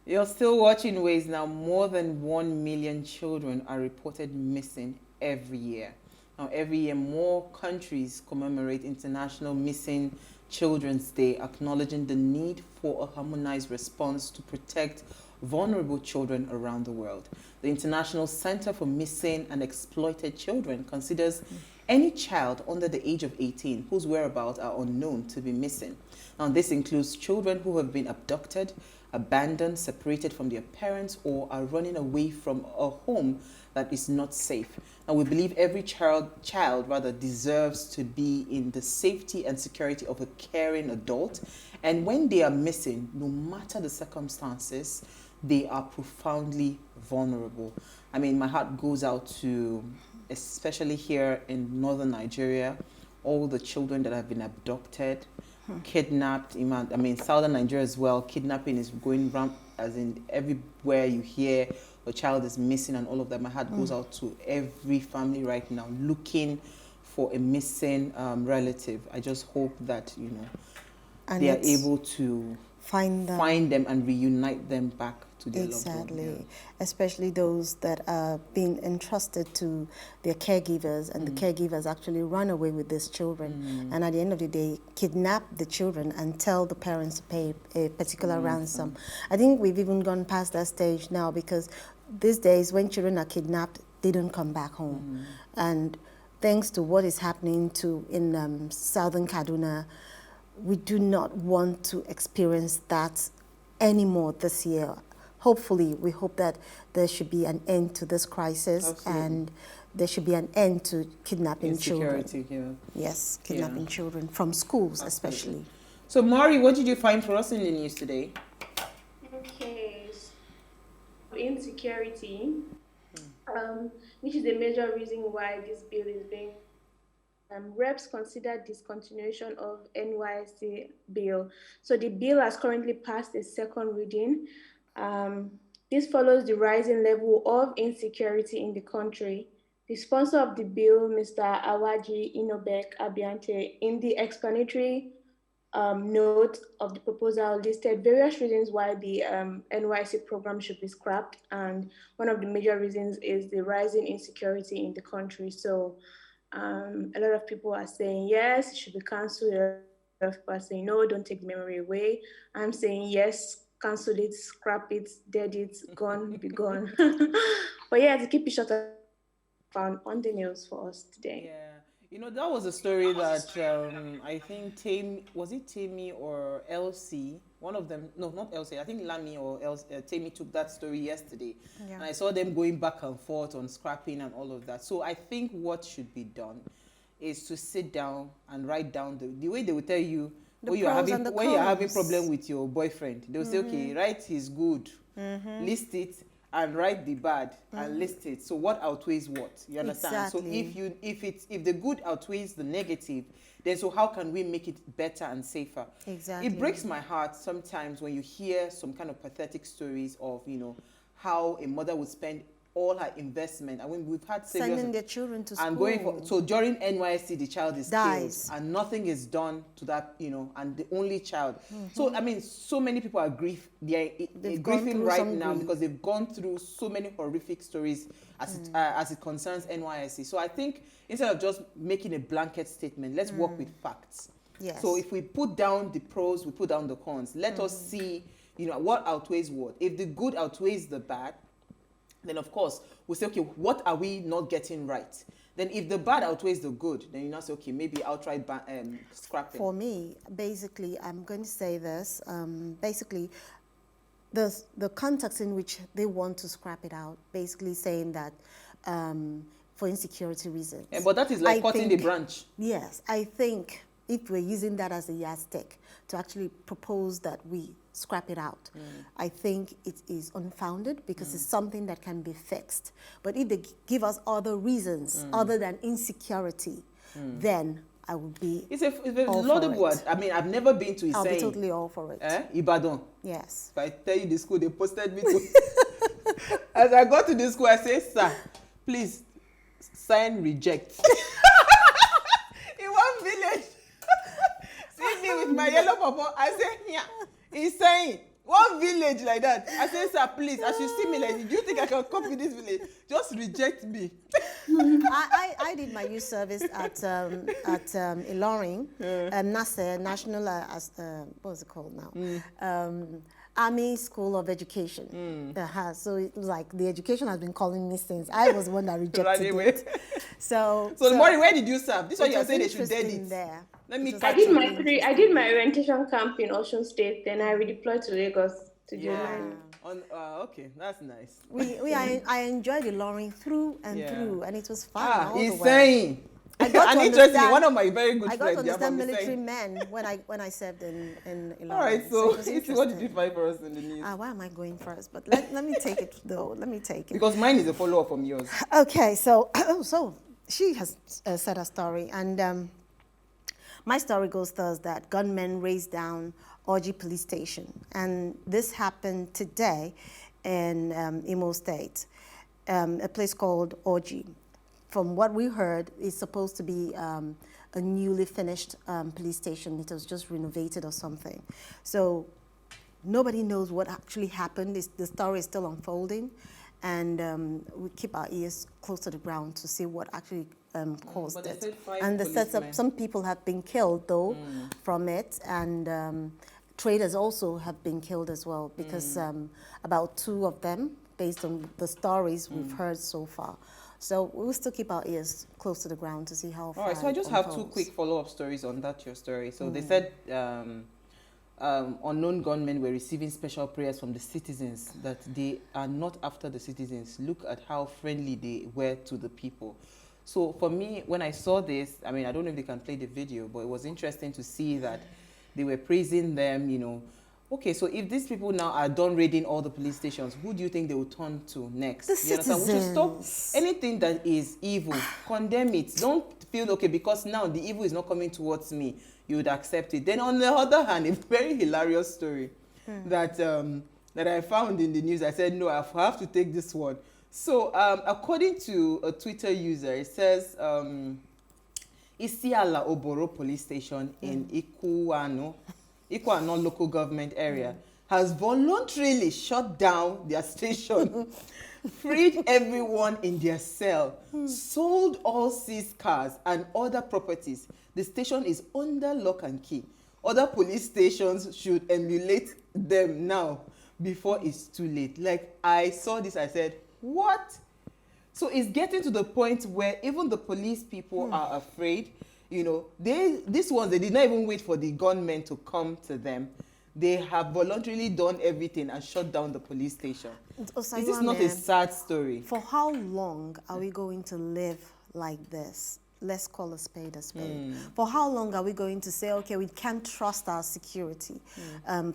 You're still watching Ways now. More than 1 million children are reported missing every year. Now, every year, more countries commemorate International Missing Children's Day, acknowledging the need for a harmonized response to protect vulnerable children around the world. The International Center for Missing and Exploited Children considers any child under the age of 18 whose whereabouts are unknown to be missing. Now, this includes children who have been abducted, abandoned, separated from their parents, or are running away from a home that is not safe. And we believe every child deserves to be in the safety and security of a caring adult. And when they are missing, no matter the circumstances, they are profoundly vulnerable. I mean, my heart goes out to, especially here in northern Nigeria, all the children that have been abducted, kidnapped. I mean, southern Nigeria as well. Kidnapping is going around, as in everywhere you hear a child is missing and all of that. My heart goes out to every family right now looking for a missing relative. I just hope that, And they are able to find them and reunite them back to their loved one. Exactly, especially those that are being entrusted to their caregivers, and the caregivers actually run away with these children, and at the end of the day, kidnap the children and tell the parents to pay a particular ransom. I think we've even gone past that stage now, because these days when children are kidnapped, they don't come back home, and thanks to what is happening in southern Kaduna, we do not want to experience that anymore this year. Hopefully, we hope that there should be an end to this crisis. Absolutely. And there should be an end to kidnapping children. Insecurity, Yes, kidnapping children from schools. Absolutely. Especially. So, Mari, what did you find for us in the news today? Okay, so insecurity, which is a major reason why this bill is being reps consider discontinuation of NYSC bill. So the bill has currently passed a second reading. This follows the rising level of insecurity in the country. The sponsor of the bill, Mr. Awaji Inobek Abiante, in the explanatory note of the proposal, listed various reasons why the NYSC program should be scrapped. And one of the major reasons is the rising insecurity in the country. So a lot of people are saying, yes, it should be cancelled. A lot of people are saying, no, don't take the memory away. I'm saying, yes, cancel it, scrap it, dead it, gone, be gone. But yeah, to keep it short, I found on the news for us today. Yeah. That was a story that I think Tammy or Elsie, one of them, no, not Elsie, I think Lami or Tammy took that story yesterday. Yeah. And I saw them going back and forth on scrapping and all of that. So I think what should be done is to sit down and write down the way they will tell you when you're having problem with your boyfriend. They will say, okay, write his good, list it, and write the bad and list it. So what outweighs what? You understand? Exactly. So if the good outweighs the negative, then so how can we make it better and safer? Exactly. It breaks my heart sometimes when you hear some kind of pathetic stories of, how a mother would spend all her investment. I mean, we've had sending their children to school. And so during NYSC, the child is dies, killed, and nothing is done to that, and the only child. So I mean, so many people are grieving right now because they've gone through so many horrific stories as it concerns NYSC. So I think instead of just making a blanket statement, let's work with facts. Yes. So if we put down the pros, we put down the cons. Let us see, what outweighs what. If the good outweighs the bad, then of course we'll say, okay, what are we not getting right? Then if the bad outweighs the good, then you now say, okay, maybe outright scrapping. For me, basically, I'm going to say this. Basically, the context in which they want to scrap it out, basically saying that for insecurity reasons. Yeah, but that is like cutting the branch. Yes, I think if we're using that as a yardstick to actually propose that we scrap it out, I think it is unfounded, because it's something that can be fixed. But if they give us other reasons other than insecurity, then I would be It's a loaded word. I mean, I've never been to Iseyin. I'll be totally all for it. Ibadan. Yes. If I tell you the school, they posted me to. As I got to the school, I say, sir, please sign reject. In one village. See me with my yellow papa. I say, yeah. He's saying, One village like that. I said, sir, please, as you see me like, do you think I can copy this village? Just reject me. I did my youth service at Ilorin, NASE, National, what was it called now? Army School of Education. So it was like the education has been calling me since. I was the one that rejected it. So Mori, where did you serve? This one you're saying they should dead it. There. Let me I did my orientation camp in Osun State, then I redeployed to Lagos to do mine. Okay, that's nice. I enjoyed the Ilorin through and through, and it was fun. He's saying. And interestingly, one of my very good friends. I got to understand military men when I served in Ilorin. All right, so what did you find for us in the news? Why am I going first? But let me take it though. Let me take it. Because mine is a follow-up from yours. Okay, so she has said a story, and my story goes thus: that gunmen razed down Oji police station, and this happened today in Imo State, a place called Oji. From what we heard, it's supposed to be a newly finished police station. It was just renovated or something. So nobody knows what actually happened. The story is still unfolding, and we keep our ears close to the ground to see what actually caused it. And the sets up, some people have been killed though from it, and traders also have been killed as well, because about 2 of them, based on the stories we've heard so far. So we'll still keep our ears close to the ground to see how far. All right, so I just have 2 quick follow-up stories on your story. So they said unknown gunmen were receiving special prayers from the citizens, that they are not after the citizens. Look at how friendly they were to the people. So for me, when I saw this, I mean, I don't know if they can play the video, but it was interesting to see that they were praising them, you know. Okay, so if these people now are done raiding all the police stations, who do you think they will turn to next? The citizens. We should stop anything that is evil, condemn it. Don't feel, okay, because now the evil is not coming towards me, you would accept it. Then on the other hand, a very hilarious story that I found in the news. I said, no, I have to take this one. So according to a Twitter user, it says, Isiala Oboro police station in Ikuano local government area has voluntarily shut down their station, freed everyone in their cell, sold all seized cars and other properties. The station is under lock and key. Other police stations should emulate them now before it's too late. Like, I saw this, I said, what? So it's getting to the point where even the police people are afraid. You know, these ones, they did not even wait for the gunmen to come to them. They have voluntarily done everything and shut down the police station. Is this not a sad story? For how long are we going to live like this? Let's call a spade a spade. For how long are we going to say, okay, we can't trust our security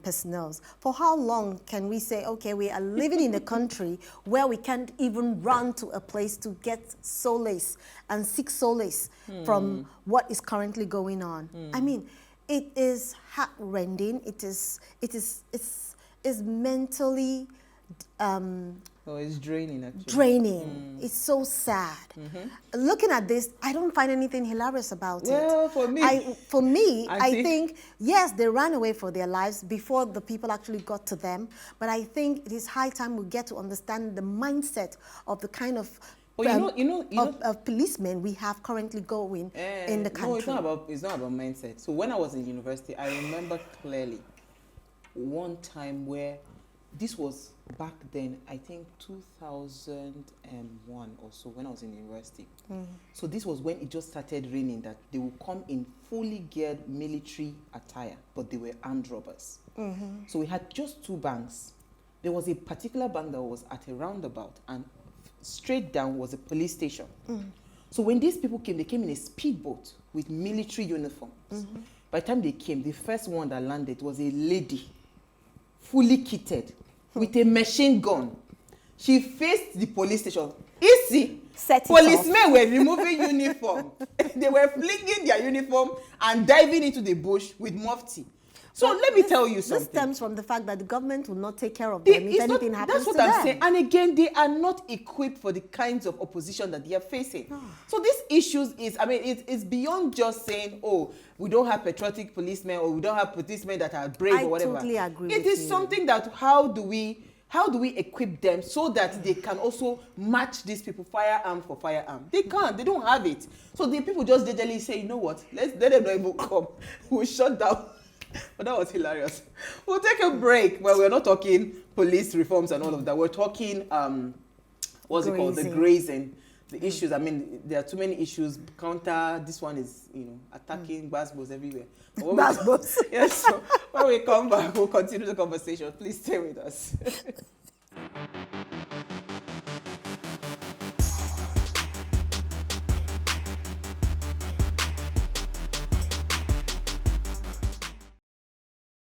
personnel? For how long can we say, okay, we are living in a country where we can't even run to a place to get solace and seek solace from what is currently going on? I mean, it is heart-rending. It's mentally it's draining, actually. Draining. It's so sad. Looking at this, I don't find anything hilarious about it. Well, for me, I think, yes, they ran away for their lives before the people actually got to them. But I think it is high time we get to understand the mindset of the kind of of policemen we have currently going in the country. No, it's not about mindset. So when I was in university, I remember clearly one time where this was back then, I think 2001 or so, when I was in university. So this was when it just started raining, that they would come in fully geared military attire, but they were armed robbers. So we had just 2 banks. There was a particular bank that was at a roundabout, and straight down was a police station. So when these people came, they came in a speedboat with military uniforms. By the time they came, the first one that landed was a lady, fully kitted, with a machine gun. She faced the police station. Easy. Policemen were removing uniform. They were flinging their uniform and diving into the bush with mufti. So let me tell you This something. stems from the fact that the government will not take care of them if anything happens to them. That's what I'm saying. And again, they are not equipped for the kinds of opposition that they are facing. So these issues is, I mean, it's beyond just saying, oh, we don't have patriotic policemen or we don't have policemen that are brave or whatever. I totally agree with you. It is something that how do we equip them so that they can also match these people firearm for firearm? They can't. They don't have it. So the people just digitally say, you know what? Let them not even come. We'll shut down. But that was hilarious. We'll take a break. Well, we're not talking police reforms and all of that. We're talking, what's it called? The grazing. The issues. I mean, there are too many issues. Counter, this one is, attacking basketballs everywhere. Basketballs. Yes. So when we come back, we'll continue the conversation. Please stay with us.